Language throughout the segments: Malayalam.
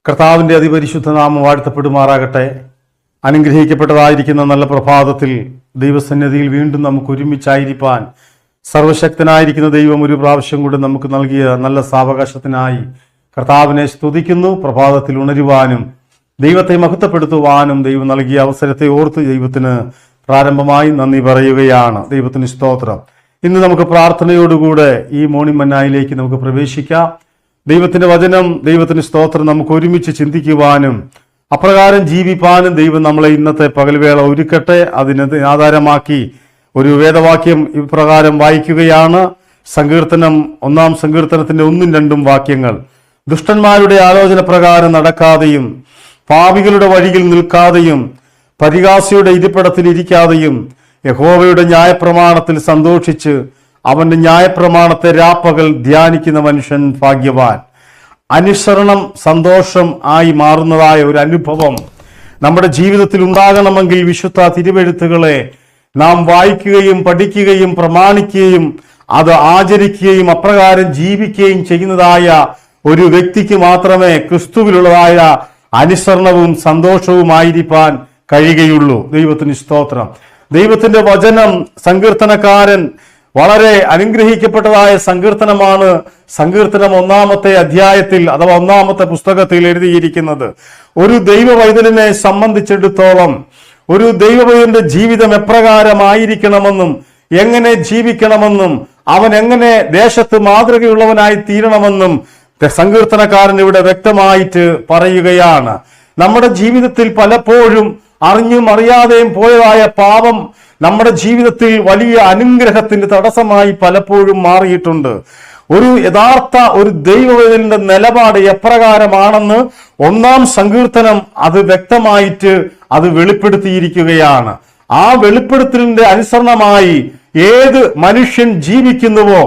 കർത്താവിൻ്റെ അതിപരിശുദ്ധ നാമം വാഴ്ത്തപ്പെടുമാറാകട്ടെ. അനുഗ്രഹിക്കപ്പെട്ടതായിരിക്കുന്ന നല്ല പ്രഭാതത്തിൽ ദൈവസന്നിധിയിൽ വീണ്ടും നമുക്ക് ഒരുമിച്ചായിരിക്കാൻ സർവശക്തനായിരിക്കുന്ന ദൈവം ഒരു പ്രാവശ്യം കൂടി നമുക്ക് നൽകിയ നല്ല സാവകാശത്തിനായി കർത്താവിനെ സ്തുതിക്കുന്നു. പ്രഭാതത്തിൽ ഉണരുവാനും ദൈവത്തെ മഹത്വപ്പെടുത്തുവാനും ദൈവം നൽകിയ അവസരത്തെ ഓർത്ത് ദൈവത്തിന് പ്രാരംഭമായി നന്ദി പറയുകയാണ്. ദൈവത്തിന് സ്തോത്രം. ഇന്ന് നമുക്ക് പ്രാർത്ഥനയോടുകൂടെ ഈ മോർണിംഗ് മന്നായിലേക്ക് നമുക്ക് പ്രവേശിക്കാം. ദൈവത്തിന്റെ വചനം, ദൈവത്തിന് സ്തോത്രം, നമുക്ക് ഒരുമിച്ച് ചിന്തിക്കുവാനും അപ്രകാരം ജീവിപ്പാനും ദൈവം നമ്മളെ ഇന്നത്തെ പകൽവേള ഒരുക്കട്ടെ. അതിന് ആധാരമാക്കി ഒരു വേദവാക്യം ഇപ്രകാരം വായിക്കുകയാണ്. സങ്കീർത്തനം 1-ാം സങ്കീർത്തനത്തിന്റെ 1-2 വാക്യങ്ങൾ. ദുഷ്ടന്മാരുടെ ആലോചന പ്രകാരം നടക്കാതെയും പാപികളുടെ വഴിയിൽ നിൽക്കാതെയും പരിഹാസിയുടെ ഇരിപ്പിടത്തിൽ ഇരിക്കാതെയും യഹോവയുടെ ന്യായപ്രമാണത്തിൽ സന്തോഷിച്ച് അവന്റെ ന്യായപ്രമാണത്തെ രാപ്പകൽ ധ്യാനിക്കുന്ന മനുഷ്യൻ ഭാഗ്യവാൻ. അനുസരണം സന്തോഷം ആയി മാറുന്നതായ ഒരു അനുഭവം നമ്മുടെ ജീവിതത്തിൽ ഉണ്ടാകണമെങ്കിൽ വിശുദ്ധ തിരുവെഴുത്തുകളെ നാം വായിക്കുകയും പഠിക്കുകയും പ്രമാണിക്കുകയും അത് ആചരിക്കുകയും അപ്രകാരം ജീവിക്കുകയും ചെയ്യുന്നതായ ഒരു വ്യക്തിക്ക് മാത്രമേ ക്രിസ്തുവിലുള്ളതായ അനുസരണവും സന്തോഷവുമായിരിക്കാൻ കഴിയുകയുള്ളൂ. ദൈവത്തിന് സ്തോത്രം. ദൈവത്തിന്റെ വചനം സങ്കീർത്തനക്കാരൻ വളരെ അനുഗ്രഹിക്കപ്പെട്ടതായ സങ്കീർത്തനമാണ്. സങ്കീർത്തനം 1-ാമത്തെ അധ്യായത്തിൽ അഥവാ 1-ാമത്തെ പുസ്തകത്തിൽ എഴുതിയിരിക്കുന്നത്. ഒരു ദൈവവൈതലിനെ സംബന്ധിച്ചിടത്തോളം ഒരു ദൈവവൈതലിന്റെ ജീവിതം എപ്രകാരമായിരിക്കണമെന്നും എങ്ങനെ ജീവിക്കണമെന്നും അവൻ എങ്ങനെ ദേശത്ത് മാതൃകയുള്ളവനായി തീരണമെന്നും സങ്കീർത്തനക്കാരൻ ഇവിടെ വ്യക്തമായിട്ട് പറയുകയാണ്. നമ്മുടെ ജീവിതത്തിൽ പലപ്പോഴും അറിഞ്ഞും അറിയാതെയും പോയതായ പാപം നമ്മുടെ ജീവിതത്തിൽ വലിയ അനുഗ്രഹത്തിന്റെ തടസ്സമായി പലപ്പോഴും മാറിയിട്ടുണ്ട്. ഒരു യഥാർത്ഥ ഒരു ദൈവവൈതലിന്റെ നിലപാട് എപ്രകാരമാണെന്ന് 1-ാം സങ്കീർത്തനം അത് വ്യക്തമായിട്ട് അത് വെളിപ്പെടുത്തിയിരിക്കുകയാണ്. ആ വെളിപ്പെടുത്തലിന്റെ അനുസരണമായി ഏത് മനുഷ്യൻ ജീവിക്കുന്നുവോ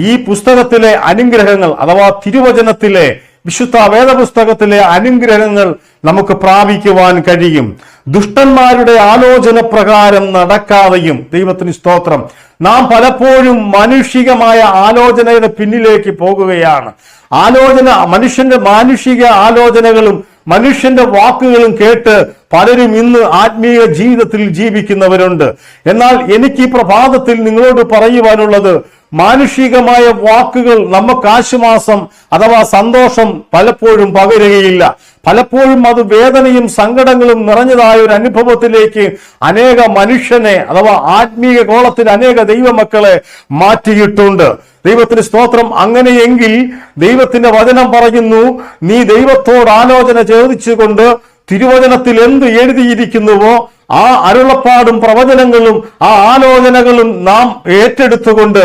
ഈ പുസ്തകത്തിലെ അനുഗ്രഹങ്ങൾ അഥവാ തിരുവചനത്തിലെ വിശുദ്ധ വേദപുസ്തകത്തിലെ അനുഗ്രഹങ്ങൾ നമുക്ക് പ്രാപിക്കുവാൻ കഴിയും. ദുഷ്ടന്മാരുടെ ആലോചന പ്രകാരം നടക്കാതെയും, ദൈവത്തിന് സ്തോത്രം, നാം പലപ്പോഴും മാനുഷികമായ ആലോചനയുടെ പിന്നിലേക്ക് പോകുകയാണ്. മനുഷ്യന്റെ മാനുഷിക ആലോചനകളും മനുഷ്യന്റെ വാക്കുകളും കേട്ട് പലരും ഇന്ന് ആത്മീയ ജീവിതത്തിൽ ജീവിക്കുന്നവരുണ്ട്. എന്നാൽ എനിക്ക് ഈ പ്രഭാതത്തിൽ നിങ്ങളോട് പറയുവാനുള്ളത്, മാനുഷികമായ വാക്കുകൾ നമുക്ക് ആശ്വാസം അഥവാ സന്തോഷം പലപ്പോഴും പകരുകയില്ല. പലപ്പോഴും അത് വേദനയും സങ്കടങ്ങളും നിറഞ്ഞതായ ഒരു അനുഭവത്തിലേക്ക് അനേക മനുഷ്യനെ അഥവാ ആത്മീയ കോളത്തിൽ അനേക ദൈവമക്കളെ മാറ്റിയിട്ടുണ്ട്. ദൈവത്തിന് സ്തോത്രം. അങ്ങനെയെങ്കിൽ ദൈവത്തിന്റെ വചനം പറയുന്നു, നീ ദൈവത്തോട് ആലോചന ചോദിച്ചുകൊണ്ട് തിരുവചനത്തിൽ എന്ത് എഴുതിയിരിക്കുന്നുവോ ആ അരുളപ്പാടും പ്രവചനങ്ങളും ആ ആലോചനകളും നാം ഏറ്റെടുത്തുകൊണ്ട്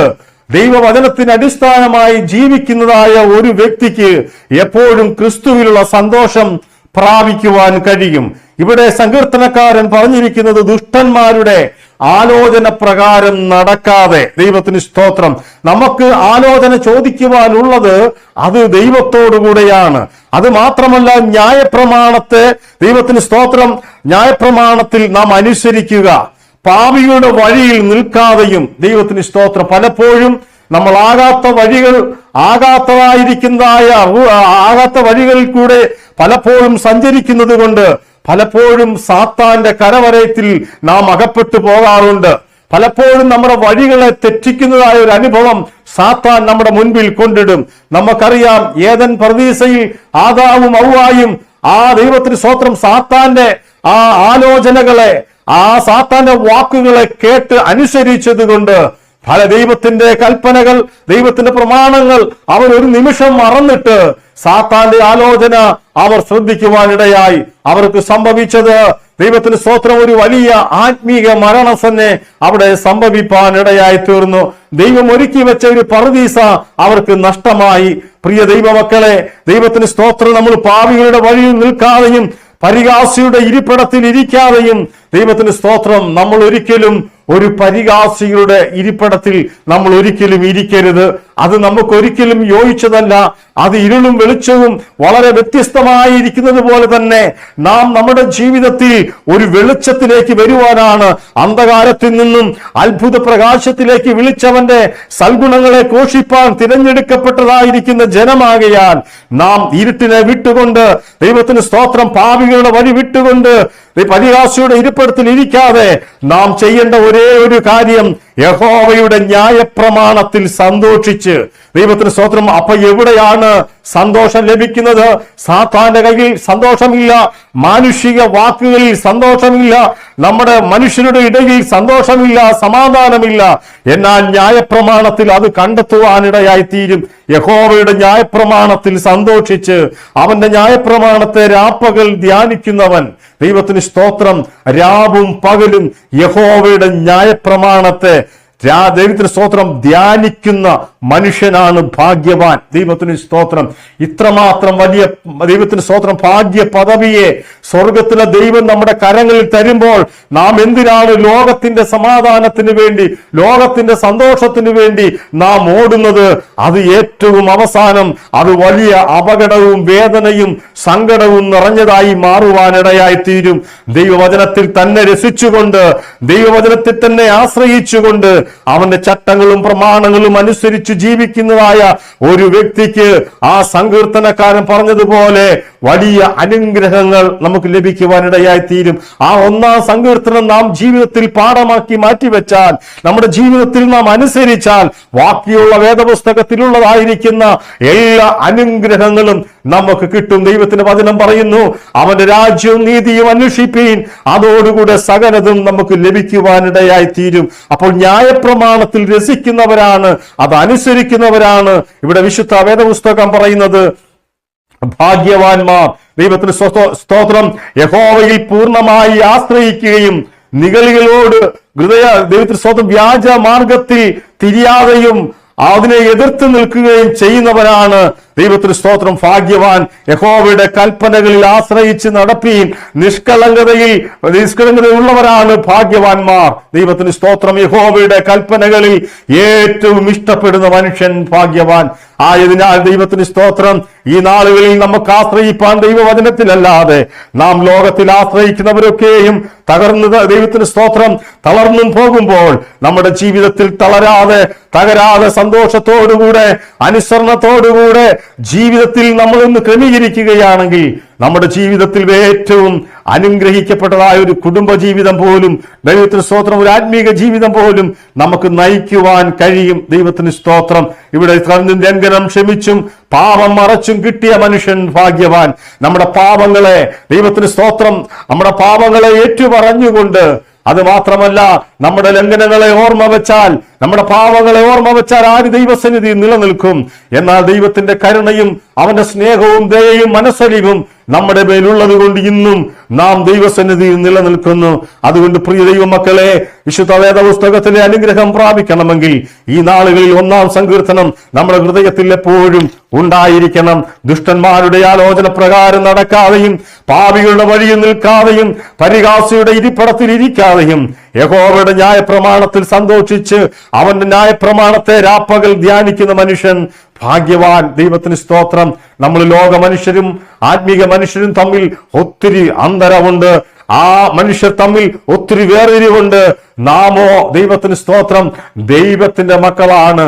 ദൈവവചനത്തിന് അടിസ്ഥാനമായി ജീവിക്കുന്നതായ ഒരു വ്യക്തിക്ക് എപ്പോഴും ക്രിസ്തുവിലുള്ള സന്തോഷം പ്രാപിക്കുവാൻ കഴിയും. ഇവിടെ സങ്കീർത്തനക്കാരൻ പറഞ്ഞിരിക്കുന്നത് ദുഷ്ടന്മാരുടെ ആലോചന പ്രകാരം നടക്കാതെ. ദൈവത്തിന് സ്തോത്രം. നമുക്ക് ആലോചന ചോദിക്കുവാനുള്ളത് അത് ദൈവത്തോടുകൂടെയാണ്. അത് മാത്രമല്ല, ന്യായപ്രമാണത്തെ, ദൈവത്തിന് സ്തോത്രം, ന്യായപ്രമാണത്തിൽ നാം അനുസരിക്കുക. പാപിയുടെ വഴിയിൽ നിൽക്കാതെയും, ദൈവത്തിന് സ്തോത്രം, പലപ്പോഴും നമ്മൾ ആകാത്ത വഴികളിൽ കൂടെ പലപ്പോഴും സഞ്ചരിക്കുന്നത് കൊണ്ട് പലപ്പോഴും സാത്താന്റെ കരവരയത്തിൽ നാം അകപ്പെട്ടു പോകാറുണ്ട്. പലപ്പോഴും നമ്മുടെ വഴികളെ തെറ്റിക്കുന്നതായ ഒരു അനുഭവം സാത്താൻ നമ്മുടെ മുൻപിൽ കൊണ്ടിടും. നമുക്കറിയാം, ഏദൻ പർദീസയിൽ ആദാമും ഹവ്വായും ആ ദൈവത്തിന് സ്തോത്രം സാത്താന്റെ ആ ആലോചനകളെ, ആ സാത്താന്റെ വാക്കുകളെ കേട്ട് അനുസരിച്ചത് കൊണ്ട് പല ദൈവത്തിന്റെ കൽപ്പനകൾ, ദൈവത്തിന്റെ പ്രമാണങ്ങൾ അവർ ഒരു നിമിഷം മറന്നിട്ട് സാത്താന്റെ ആലോചന അവർ ശ്രദ്ധിക്കുവാനിടയായി. അവർക്ക് സംഭവിച്ചത്, ദൈവത്തിന് സ്തോത്രം, ഒരു വലിയ ആത്മീക മരണം തന്നെ അവിടെ സംഭവിപ്പാനിടയായി തീർന്നു. ദൈവം ഒരുക്കി വെച്ച ഒരു പറുദീസ അവർക്ക് നഷ്ടമായി. പ്രിയ ദൈവമക്കളെ, ദൈവത്തിന് സ്തോത്രം, നമ്മൾ പാപികളുടെ വഴിയിൽ നിൽക്കാതെയും പരിഹാസിയുടെ ഇരിപ്പിടത്തിൽ ഇരിക്കാതെയും, ദൈവത്തിന് സ്തോത്രം, നമ്മൾ ഒരിക്കലും ഒരു പരിഹാസികളുടെ ഇരിപ്പിടത്തിൽ നമ്മൾ ഒരിക്കലും ഇരിക്കരുത്. അത് നമുക്കൊരിക്കലും യോജിച്ചതല്ല. അത് ഇരുളും വെളിച്ചവും വളരെ വ്യത്യസ്തമായിരിക്കുന്നത് പോലെ തന്നെ നാം നമ്മുടെ ജീവിതത്തിൽ ഒരു വെളിച്ചത്തിലേക്ക് വരുവാനാണ്, അന്ധകാരത്തിൽ നിന്നും അത്ഭുത പ്രകാശത്തിലേക്ക് വിളിച്ചവന്റെ സൽഗുണങ്ങളെ ഘോഷിപ്പാൻ തിരഞ്ഞെടുക്കപ്പെട്ടതായിരിക്കുന്ന ജനമാകയാൽ നാം ഇരുട്ടിനെ വിട്ടുകൊണ്ട്, ദൈവത്തിന് സ്തോത്രം, പാപികളുടെ വഴി വിട്ടുകൊണ്ട് പരിഹാസിയുടെ ഇരിപ്പിടത്തിൽ ഇരിക്കാതെ നാം ചെയ്യേണ്ട ഒരേ ഒരു കാര്യം യഹോവയുടെ ന്യായപ്രമാണത്തിൽ സന്തോഷിച്ച്, ദൈവത്തിന് സ്തോത്രം. അപ്പൊ എവിടെയാണ് സന്തോഷം ലഭിക്കുന്നത്? സാത്താന്റെ കയ്യിൽ സന്തോഷമില്ല, മാനുഷിക വാക്കുകളിൽ സന്തോഷമില്ല, നമ്മുടെ മനുഷ്യരുടെ ഇടയിൽ സന്തോഷമില്ല, സമാധാനമില്ല. എന്നാൽ ന്യായപ്രമാണത്തിൽ അത് കണ്ടെത്തുവാനിടയായി തീരും. യഹോവയുടെ ന്യായപ്രമാണത്തിൽ സന്തോഷിച്ച് അവന്റെ ന്യായപ്രമാണത്തെ രാപ്പകൽ ധ്യാനിക്കുന്നവൻ, ദൈവത്തിന് സ്തോത്രം, രാവും പകലും യഹോവയുടെ ന്യായപ്രമാണത്തെ ദൈവത്തിന് സ്തോത്രം ധ്യാനിക്കുന്ന മനുഷ്യനാണ് ഭാഗ്യവാൻ. ദൈവത്തിന് സ്തോത്രം. ഇത്രമാത്രം വലിയ ദൈവത്തിന് സ്തോത്രം ഭാഗ്യ പദവിയെ സ്വർഗത്തിലെ ദൈവം നമ്മുടെ കരങ്ങളിൽ തരുമ്പോൾ നാം എന്തിനാണ് ലോകത്തിന്റെ സമാധാനത്തിന് വേണ്ടി, ലോകത്തിന്റെ സന്തോഷത്തിന് വേണ്ടി നാം ഓടുന്നത്? അത് ഏറ്റവും അവസാനം അത് വലിയ അപകടവും വേദനയും സങ്കടവും നിറഞ്ഞതായി മാറുവാനിടയായി തീരും. ദൈവവചനത്തിൽ തന്നെ രസിച്ചുകൊണ്ട്, ദൈവവചനത്തിൽ തന്നെ ആശ്രയിച്ചുകൊണ്ട്, അവന്റെ ചട്ടങ്ങളും പ്രമാണങ്ങളും അനുസരിച്ച് ജീവിക്കുന്നതായ ഒരു വ്യക്തിക്ക് ആ സങ്കീർത്തനക്കാരൻ പറഞ്ഞതുപോലെ വലിയ അനുഗ്രഹങ്ങൾ നമുക്ക് ലഭിക്കുവാനിടയായി തീരും. ആ ഒന്നാം സങ്കീർത്തനം നാം ജീവിതത്തിൽ പാഠമാക്കി മാറ്റിവെച്ചാൽ, നമ്മുടെ ജീവിതത്തിൽ നാം അനുസരിച്ചാൽ, ബാക്കിയുള്ള വേദപുസ്തകത്തിലുള്ളതായിരിക്കുന്ന എല്ലാ അനുഗ്രഹങ്ങളും നമുക്ക് കിട്ടും. ദൈവത്തിന്റെ വചനം പറയുന്നു, അവന്റെ രാജ്യവും നീതിയും അന്വേഷിപ്പീൻ, അതോടുകൂടെ സകലതും നമുക്ക് ലഭിക്കുവാനിടയായി തീരും. അപ്പോൾ ന്യായപ്രമാണത്തിൽ രസിക്കുന്നവരാണ്, അത് അനുസരിക്കുന്നവരാണ് ഇവിടെ വിശുദ്ധ വേദപുസ്തകം പറയുന്നത് ഭാഗ്യവാന്മാർ. ദൈവത്തിന് സ്തോത്രം. യഹോവയിൽ പൂർണ്ണമായി ആശ്രയിക്കുകയും നിഗളികളോട് ദൈവത്തിന് സ്തോത്രം വ്യാജ മാർഗത്തിൽ തിരിയാതെയും അതിനെ എതിർത്ത് നിൽക്കുകയും ചെയ്യുന്നവരാണ് ദൈവത്തിന് സ്തോത്രം ഭാഗ്യവാൻ. യഹോവയുടെ കൽപ്പനകളിൽ ആശ്രയിച്ച് നടപ്പീൻ, നിഷ്കളങ്കതയുള്ളവരാണ് ഭാഗ്യവാന്മാർ. ദൈവത്തിന് സ്തോത്രം. യഹോവയുടെ കൽപ്പനകളിൽ ഏറ്റവും ഇഷ്ടപ്പെടുന്ന മനുഷ്യൻ ഭാഗ്യവാൻ. ആയതിനാൽ ദൈവത്തിന് സ്തോത്രം, ഈ നാളുകളിൽ നമുക്ക് ആശ്രയിപ്പാൻ ദൈവവചനത്തിലല്ലാതെ നാം ലോകത്തിൽ ആശ്രയിക്കുന്നവരൊക്കെയും തകർന്ന്, ദൈവത്തിന് സ്തോത്രം, തളർന്നും പോകുമ്പോൾ നമ്മുടെ ജീവിതത്തിൽ തകരാതെ സന്തോഷത്തോടുകൂടെ അനുസരണത്തോടുകൂടെ ജീവിതത്തിൽ നമ്മളൊന്ന് ക്രമീകരിക്കുകയാണെങ്കിൽ നമ്മുടെ ജീവിതത്തിൽ ഏറ്റവും അനുഗ്രഹിക്കപ്പെട്ടതായ ഒരു കുടുംബ ജീവിതം പോലും, ദൈവത്തിന് സ്തോത്രം, ഒരു ആത്മീക ജീവിതം പോലും നമുക്ക് നയിക്കുവാൻ കഴിയും. ദൈവത്തിന് സ്തോത്രം. ഇവിടെ ലംഘനം ക്ഷമിച്ചും പാപം മറച്ചും കിട്ടിയ മനുഷ്യൻ ഭാഗ്യവാൻ. നമ്മുടെ പാപങ്ങളെ, ദൈവത്തിന് സ്തോത്രം, നമ്മുടെ പാപങ്ങളെ ഏറ്റുപറഞ്ഞുകൊണ്ട്, അത് മാത്രമല്ല നമ്മുടെ ലംഘനങ്ങളെ ഓർമ്മ വെച്ചാൽ, നമ്മുടെ പാവങ്ങളെ ഓർമ്മ വെച്ചാൽ ആര് ദൈവസന്നിധിയിൽ നിലനിൽക്കും? എന്നാൽ ദൈവത്തിന്റെ കരുണയും അവന്റെ സ്നേഹവും ദയയും മനസ്സലിവും നമ്മുടെ മേലുള്ളത് കൊണ്ട് ഇന്നും നാം ദൈവസന്നിധിയിൽ നിലനിൽക്കുന്നു. അതുകൊണ്ട് പ്രിയ ദൈവമക്കളെ, വിശുദ്ധ വേദപുസ്തകത്തിലെ അനുഗ്രഹം പ്രാപിക്കണമെങ്കിൽ ഈ നാളുകളിൽ ഒന്നാം സങ്കീർത്തനം നമ്മുടെ ഹൃദയത്തിൽ എപ്പോഴും ഉണ്ടായിരിക്കണം. ദുഷ്ടന്മാരുടെ ആലോചന പ്രകാരം നടക്കാതെയും പാപികളുടെ വഴിയിൽ നിൽക്കാതെയും പരിഹാസിയുടെ ഇരിപ്പിടത്തിൽ ഇരിക്കാതെയും യഹോവയുടെ ന്യായപ്രമാണത്തിൽ സന്തോഷിച്ച് അവന്റെ ന്യായപ്രമാണത്തെ രാപ്പകൽ ധ്യാനിക്കുന്ന മനുഷ്യൻ ഭാഗ്യവാൻ. ദൈവത്തിന് സ്തോത്രം. നമ്മൾ ലോക മനുഷ്യരും ആത്മീക മനുഷ്യരും തമ്മിൽ ഒത്തിരി അന്തരമുണ്ട്. ആ മനുഷ്യർ തമ്മിൽ ഒത്തിരി വേർതിരിവുണ്ട്. നാമോ ദൈവത്തിന് സ്തോത്രം ദൈവത്തിന്റെ മക്കളാണ്.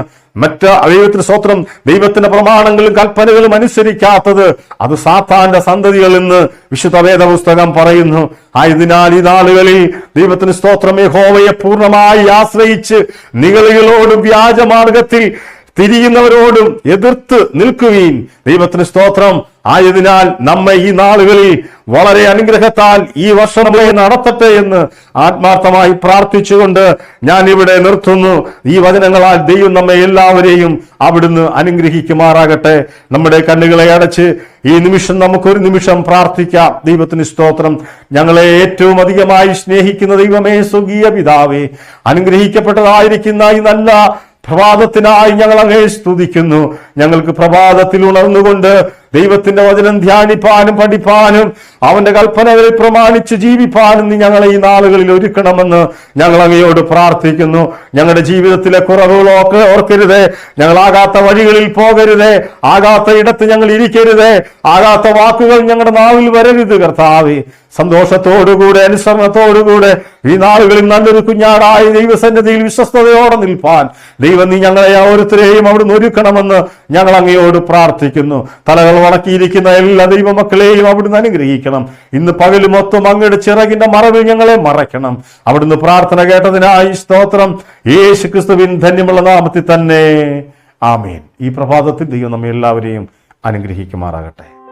ദൈവത്തിന് സ്തോത്രം, ദൈവത്തിന്റെ പ്രമാണങ്ങളും കൽപ്പനകളും അനുസരിക്കാത്തത് അത് സാത്താന്റെ സന്തതികൾ എന്ന് വിശുദ്ധ വേദപുസ്തകം പറയുന്നു. ആയതിനാൽ ഈ നാളുകളിൽ ദൈവത്തിന് സ്തോത്രം യഹോവയെ പൂർണ്ണമായി ആശ്രയിച്ച് നിഗളികളോടും വ്യാജമാർഗത്തിൽ തിരിയുന്നവരോടും എതിർത്ത് നിൽക്കുവീൻ. ദൈവത്തിന് സ്തോത്രം. ആയതിനാൽ നമ്മെ ഈ നാളുകളിൽ വളരെ അനുഗ്രഹത്താൽ ഈ വർഷം നടത്തട്ടെ എന്ന് ആത്മാർത്ഥമായി പ്രാർത്ഥിച്ചുകൊണ്ട് ഞാൻ ഇവിടെ നിർത്തുന്നു. ഈ വചനങ്ങളാൽ ദൈവം നമ്മെ എല്ലാവരെയും അവിടുന്ന് അനുഗ്രഹിക്കുമാറാകട്ടെ. നമ്മുടെ കണ്ണുകളെ അടച്ച് ഈ നിമിഷം നമുക്കൊരു നിമിഷം പ്രാർത്ഥിക്കാം. ദൈവത്തിന് സ്തോത്രം. ഞങ്ങളെ ഏറ്റവും അധികമായി സ്നേഹിക്കുന്ന ദൈവമേ, സ്വർഗീയ പിതാവേ, അനുഗ്രഹിക്കപ്പെട്ടതായിരിക്കുന്ന ഈ നല്ല പ്രഭാതത്തിനായി ഞങ്ങൾ അങ്ങേ സ്തുതിക്കുന്നു. ഞങ്ങൾക്ക് പ്രഭാതത്തിൽ ഉണർന്നുകൊണ്ട് ദൈവത്തിന്റെ വചനം ധ്യാനിപ്പാനും പഠിപ്പാനും അവന്റെ കൽപ്പനകളിൽ പ്രമാണിച്ച് ജീവിപ്പാനും നീ ഞങ്ങളെ ഈ നാളുകളിൽ ഒരുക്കണമെന്ന് ഞങ്ങൾ അങ്ങയോട് പ്രാർത്ഥിക്കുന്നു. ഞങ്ങളുടെ ജീവിതത്തിലെ കുറവുകളൊക്കെ ഓർക്കരുതേ. ഞങ്ങളാകാത്ത വഴികളിൽ പോകരുതേ. ആകാത്ത ഇടത്ത് ഞങ്ങൾ ഇരിക്കരുതേ. ആകാത്ത വാക്കുകൾ ഞങ്ങളുടെ നാവിൽ വരരുത്. കർത്താവേ, സന്തോഷത്തോടുകൂടെ അനുസരണത്തോടുകൂടെ ഈ നാളുകളിൽ നല്ലൊരു കുഞ്ഞാടായി ദൈവസന്നിധിയിൽ വിശ്വസ്തയോടെ നിൽപ്പാൻ ദൈവം നീ ഞങ്ങളെ ഓരോരുത്തരെയും അവിടുന്ന് ഒരുക്കണമെന്ന് ഞങ്ങൾ അങ്ങയോട് പ്രാർത്ഥിക്കുന്നു. തലകൾ വണക്കിയിരിക്കുന്ന എല്ലാ ദൈവമക്കളെയും അവിടുന്ന് അനുഗ്രഹിക്കണം. ഇന്ന് പകൽ മൊത്തം അങ്ങയുടെ ചിറകിന്റെ മറവിൽ ഞങ്ങളെ മറയ്ക്കണം. അവിടുന്ന് പ്രാർത്ഥന കേട്ടതിനായി സ്തോത്രം. യേശു ക്രിസ്തുവിൻ ധന്യമുള്ള നാമത്തിൽ തന്നെ ആമേൻ. ഈ പ്രഭാതത്തിൽ ദൈവം നമ്മെ എല്ലാവരെയും അനുഗ്രഹിക്കുമാറാകട്ടെ.